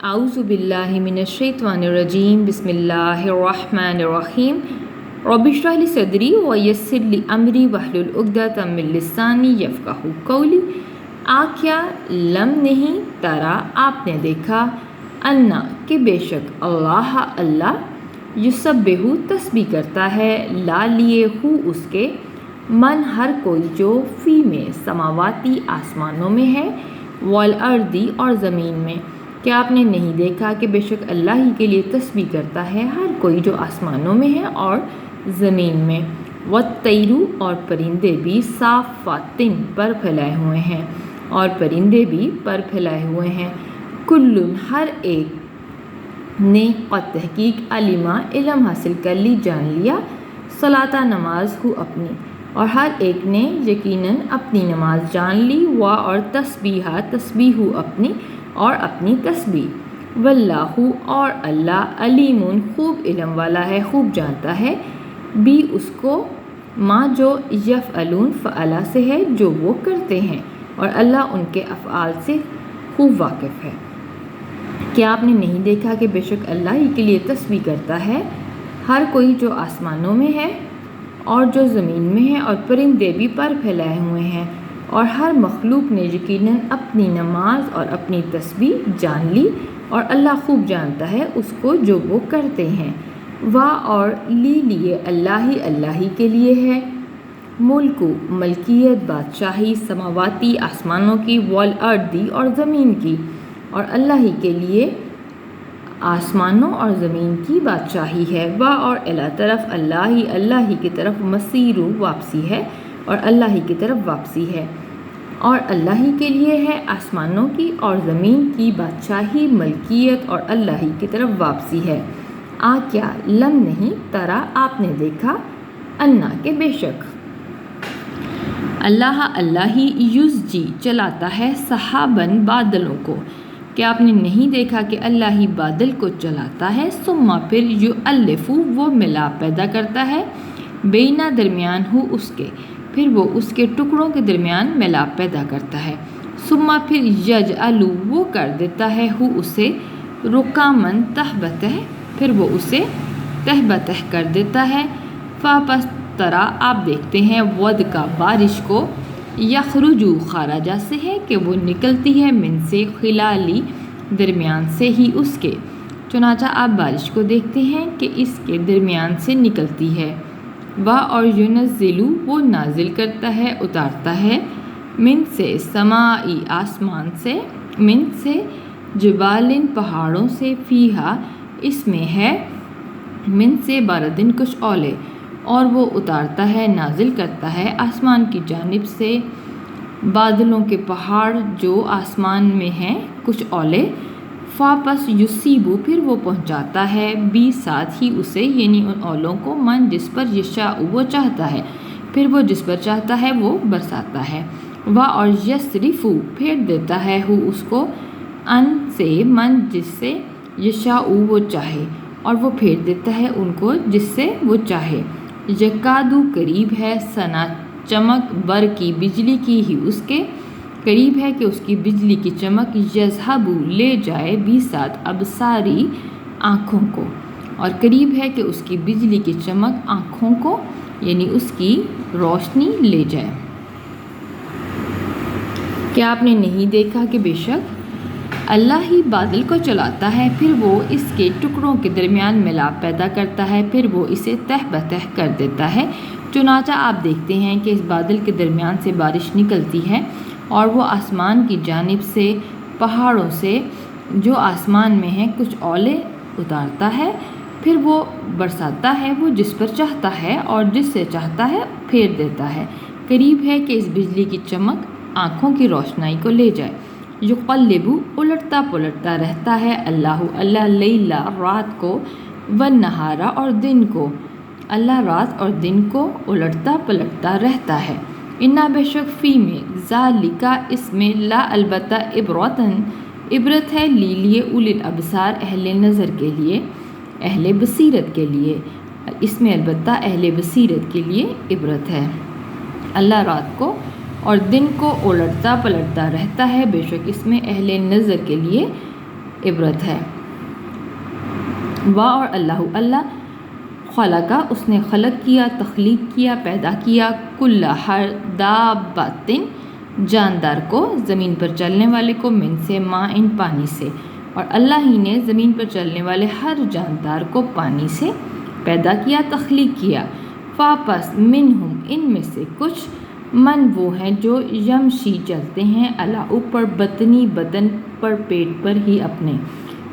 اعوذ باللہ من الشیطان الرجیم بسم اللہ الرحمن الرحیم رب اشرح لی صدری ویسر لی امری واحلل عقدۃ من لسانی یفقہوا قولی۔ کیا لم نہیں ترا آپ نے دیکھا، انا کہ بے شک اللہ یسبح تسبیح کرتا ہے، لا لیے ہو اس کے، من ہر کوئی جو فی میں سماواتی آسمانوں میں ہے، والارضی اور زمین میں۔ کیا آپ نے نہیں دیکھا کہ بے شک اللہ ہی کے لیے تسبیح کرتا ہے ہر کوئی جو آسمانوں میں ہے اور زمین میں۔ والطیر اور پرندے بھی صافاتن پر پھیلائے ہوئے ہیں، اور پرندے بھی پر پھیلائے ہوئے ہیں۔ کل ہر ایک نے قد تحقیق علما علم حاصل کر لی، جان لیا، صلاۃ نماز ہو اپنی، اور ہر ایک نے یقیناً اپنی نماز جان لی، اور تسبیح تسبیح ہو اپنی اور اپنی تسبیح، واللہ اور اللہ علیم خوب علم والا ہے، خوب جانتا ہے، بھی اس کو ماں جو یفعلون فعلا سے ہے جو وہ کرتے ہیں، اور اللہ ان کے افعال سے خوب واقف ہے۔ کیا آپ نے نہیں دیکھا کہ بے شک اللہ ہی کے لیے تسبیح کرتا ہے ہر کوئی جو آسمانوں میں ہے اور جو زمین میں ہے، اور پرندے بھی پر پھیلائے ہوئے ہیں، اور ہر مخلوق نے یقیناً اپنی نماز اور اپنی تسبیح جان لی، اور اللہ خوب جانتا ہے اس کو جو وہ کرتے ہیں۔ اور لیے اللہ ہی کے لیے ہے، ملک ملکیت بادشاہی سماواتی آسمانوں کی، والارضی اور زمین کی، اور اللہ ہی کے لیے آسمانوں اور زمین کی بادشاہی ہے۔ اور طرف اللہ ہی کی طرف مسیر واپسی ہے، اور اللہ ہی کی طرف واپسی ہے، اور اللہ ہی کے لیے ہے آسمانوں کی اور زمین کی بادشاہی ملکیت، اور اللہ ہی کی طرف واپسی ہے۔ کیا لم نہیں ترا آپ نے دیکھا، انا کہ بے شک اللہ ہی یزجی چلاتا ہے، سحابن بادلوں کو۔ کیا آپ نے نہیں دیکھا کہ اللہ ہی بادل کو چلاتا ہے، ثم پھر یؤلف وہ ملاپ پیدا کرتا ہے، بینا درمیان ہو اس کے، پھر وہ اس کے ٹکڑوں کے درمیان ملاپ پیدا کرتا ہے، ثم پھر یجعل وہ کر دیتا ہے ہو اسے، رکامن تہ بتہ، پھر وہ اسے تہ بتہ کر دیتا ہے، فاپس ترا آپ دیکھتے ہیں، ود کا بارش کو، یخرجو خارجہ سے ہے کہ وہ نکلتی ہے، من سے خلالی درمیان سے ہی اس کے، چنانچہ آپ بارش کو دیکھتے ہیں کہ اس کے درمیان سے نکلتی ہے۔ اور ینزل وہ نازل کرتا ہے، اتارتا ہے، من سے سمائی آسمان سے، من سے جبالن پہاڑوں سے، فیہا اس میں ہے، من سے باردن کچھ اولے، اور وہ اتارتا ہے نازل کرتا ہے آسمان کی جانب سے بادلوں کے پہاڑ جو آسمان میں ہیں کچھ اولے، فاپس یصیبو پھر وہ پہنچاتا ہے، بھی ساتھ ہی اسے یعنی ان اولوں کو، من جس پر یشاء وہ چاہتا ہے، پھر وہ جس پر چاہتا ہے وہ برساتا ہے، اور یصرفو پھیر دیتا ہے ہو اس کو، ان سے من جس سے یشاء وہ چاہے، اور وہ پھیر دیتا ہے ان کو جس سے وہ چاہے، یکادو قریب ہے، سنا چمک، بر کی بجلی کی ہی اس کے، قریب ہے کہ اس کی بجلی کی چمک، یذہب لے جائے، بھی ساتھ ابصاری آنکھوں کو، اور قریب ہے کہ اس کی بجلی کی چمک آنکھوں کو یعنی اس کی روشنی لے جائے۔ کیا آپ نے نہیں دیکھا کہ بے شک اللہ ہی بادل کو چلاتا ہے، پھر وہ اس کے ٹکڑوں کے درمیان ملاپ پیدا کرتا ہے، پھر وہ اسے تہ بتہ کر دیتا ہے، چنانچہ آپ دیکھتے ہیں کہ اس بادل کے درمیان سے بارش نکلتی ہے، اور وہ آسمان کی جانب سے پہاڑوں سے جو آسمان میں ہیں کچھ اولے اتارتا ہے، پھر وہ برساتا ہے، وہ جس پر چاہتا ہے اور جس سے چاہتا ہے پھیر دیتا ہے، قریب ہے کہ اس بجلی کی چمک آنکھوں کی روشنائی کو لے جائے، یقلب الٹتا پلٹتا رہتا ہے اللہ لیلا رات کو، والنہارا اور دن کو، اللہ رات اور دن کو الٹتا پلٹتا رہتا ہے، انا بے شک فی میں، ذالکا اس میں، لا البتہ عبرت ہے، لیے اولی الابصار اہل نظر کے لیے، اہل بصیرت کے لیے، اس میں البتہ اہل بصیرت کے لیے عبرت ہے۔ اللہ رات کو اور دن کو الٹتا پلٹتا رہتا ہے، بے شک اس میں اہل نظر کے لیے عبرت ہے۔ اور اللہ خلقہ اس نے خلق کیا، تخلیق کیا، پیدا کیا، کل ہر دابتن جاندار کو، زمین پر چلنے والے کو، من سے ماء پانی سے، اور اللہ ہی نے زمین پر چلنے والے ہر جاندار کو پانی سے پیدا کیا، تخلیق کیا۔ فاپس منہم ان میں سے کچھ، من وہ ہیں جو یمشی چلتے ہیں، اللہ اوپر، بطنی بدن پر، پیٹ پر ہی اپنے،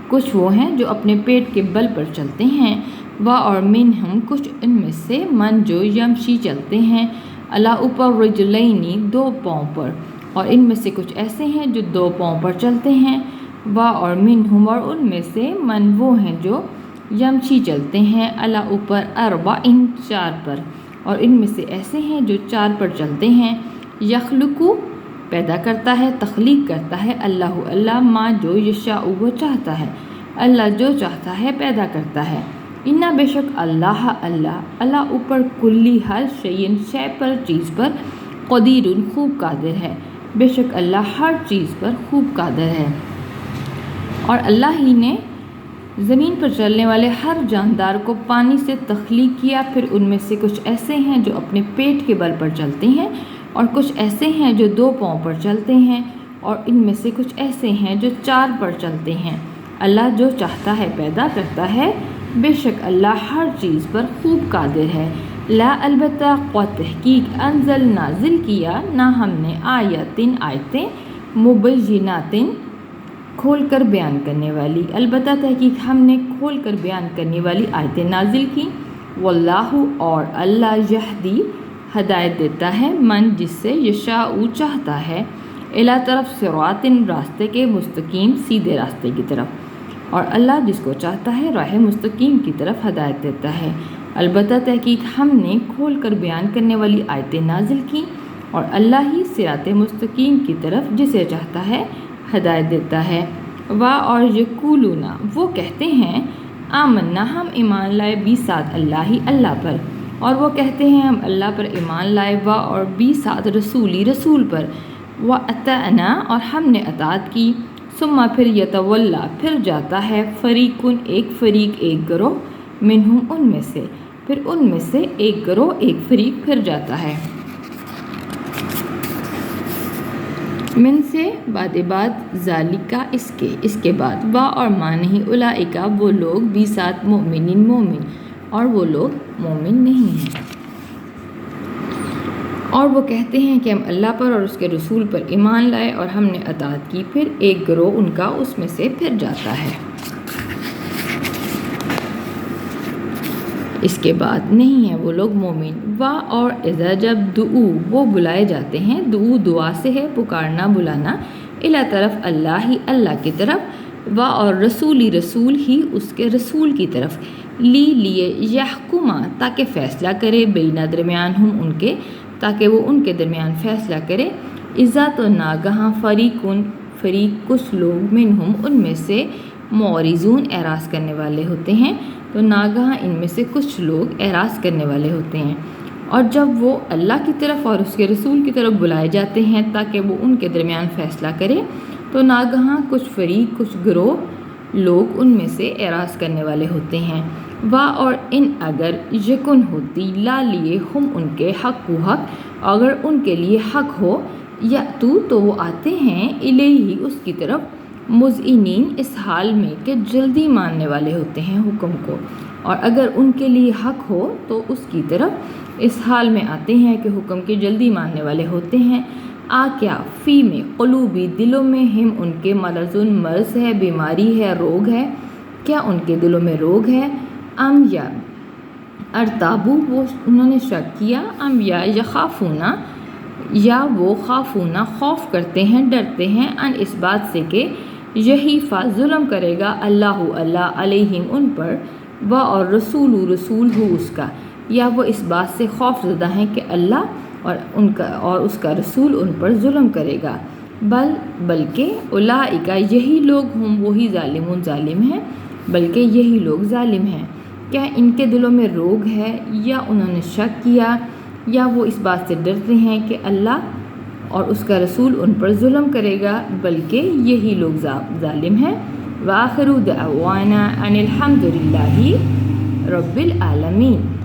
کچھ وہ ہیں جو اپنے پیٹ کے بل پر چلتے ہیں۔ اور منہم کچھ ان میں سے، من جو یمشی چلتے ہیں، اللہ اوپر، رجلینی دو پاؤں پر، اور ان میں سے کچھ ایسے ہیں جو دو پاؤں پر چلتے ہیں۔ اور منہم اور ان میں سے، من وہ ہیں جو یمشی چلتے ہیں، اللہ اوپر، اربعین چار پر، اور ان میں سے ایسے ہیں جو چار پر چلتے ہیں۔ یخلقو پیدا کرتا ہے، تخلیق کرتا ہے، اللہ ما جو یشاء وہ چاہتا ہے، اللہ جو چاہتا ہے پیدا کرتا ہے۔ انا بے شک اللہ اوپر، کلی ہر شیئن شے پر، چیز پر، قدیر خوب قادر ہے، بے شک اللہ ہر چیز پر خوب قادر ہے۔ اور اللہ ہی نے زمین پر چلنے والے ہر جاندار کو پانی سے تخلیق کیا، پھر ان میں سے کچھ ایسے ہیں جو اپنے پیٹ کے بل پر چلتے ہیں، اور کچھ ایسے ہیں جو دو پاؤں پر چلتے ہیں، اور ان میں سے کچھ ایسے ہیں جو چار پر چلتے ہیں۔ اللہ جو چاہتا ہے پیدا کرتا ہے، بے شک اللہ ہر چیز پر خوب قادر ہے۔ لا البتہ، تحقیق، انزل نازل کیا، نہ ہم نے، آیتیں مبیناتن کھول کر بیان کرنے والی، البتہ تحقیق ہم نے کھول کر بیان کرنے والی آیتیں نازل کی۔ واللہ اور اللہ، یہدی ہدایت دیتا ہے، من جس سے، یشاء چاہتا ہے، الی طرف، صراط راستے کے، مستقیم سیدھے راستے کی طرف، اور اللہ جس کو چاہتا ہے راہ مستقیم کی طرف ہدایت دیتا ہے۔ البتہ تحقیق ہم نے کھول کر بیان کرنے والی آیتیں نازل کی، اور اللہ ہی صراط مستقیم کی طرف جسے چاہتا ہے ہدایت دیتا ہے۔ اور یقولون وہ کہتے ہیں، آمنا ہم ایمان لائے، بھی ساتھ اللہ پر، اور وہ کہتے ہیں ہم اللہ پر ایمان لائے، اور بھی ساتھ رسول پر، اطعنا اور ہم نے اطاعت کی، ثم پھر یتولا پھر جاتا ہے، فریقن ایک گروہ، منہم ان میں سے، پھر ان میں سے ایک گروہ، ایک فریق پھر جاتا ہے، من سے بعد ذالکا اس کے بعد، اور معنی اولئکا وہ لوگ، بھی ساتھ مومن، اور وہ لوگ مومن نہیں ہیں۔ اور وہ کہتے ہیں کہ ہم اللہ پر اور اس کے رسول پر ایمان لائے، اور ہم نے اطاعت کی، پھر ایک گروہ ان کا اس میں سے پھر جاتا ہے، اس کے بعد نہیں ہیں وہ لوگ مومن۔ اور اذا جب دعو وہ بلائے جاتے ہیں، دعو دعا سے ہے، پکارنا، بلانا، الی طرف اللہ کی طرف، اور رسول ہی اس کے رسول کی طرف، لیے یحکما تاکہ فیصلہ کرے، بینہ درمیان ہم ان کے، تاکہ وہ ان کے درمیان فیصلہ کرے، اذا تو ناگہاں، فریق کچھ لوگ، منہم ان میں سے، معرضون اعراض کرنے والے ہوتے ہیں، تو ناگہاں ان میں سے کچھ لوگ اعراض کرنے والے ہوتے ہیں، اور جب وہ اللہ کی طرف اور اس کے رسول کی طرف بلائے جاتے ہیں تاکہ وہ ان کے درمیان فیصلہ کرے، تو ناگہاں کچھ فریق، کچھ گروہ لوگ ان میں سے اعراض کرنے والے ہوتے ہیں۔ اور ان اگر، یکن ہوتی، لا لیے، ہم ان کے، حق اگر ان کے لیے حق ہو، یأتو تو وہ آتے ہیں، الیہ اس کی طرف، مذعنین اس حال میں کہ جلدی ماننے والے ہوتے ہیں حکم کو، اور اگر ان کے لیے حق ہو تو اس کی طرف اس حال میں آتے ہیں کہ حکم کے جلدی ماننے والے ہوتے ہیں۔ کیا، فی میں، قلوبی دلوں میں، ہم ان کے، مرض ہے، بیماری ہے، روگ ہے، کیا ان کے دلوں میں روگ ہے، یا ارتابو وہ انہوں نے شک کیا، یا یخافونا یا وہ، خافونا خوف کرتے ہیں، ڈرتے ہیں، ان اس بات سے کہ یحیفا ظلم کرے گا، اللہ علیہم ان پر، اور رسول ہو اس کا، یا وہ اس بات سے خوف زدہ ہیں کہ اللہ اور اس کا رسول ان پر ظلم کرے گا، بلکہ اولئک یہی لوگ، ہم وہی ظالم ہیں، بلکہ یہی لوگ ظالم ہیں۔ کیا ان کے دلوں میں روگ ہے، یا انہوں نے شک کیا، یا وہ اس بات سے ڈرتے ہیں کہ اللہ اور اس کا رسول ان پر ظلم کرے گا، بلکہ یہی لوگ ظالم ہیں۔ وآخر دعوانا ان الحمد للہ رب العالمین.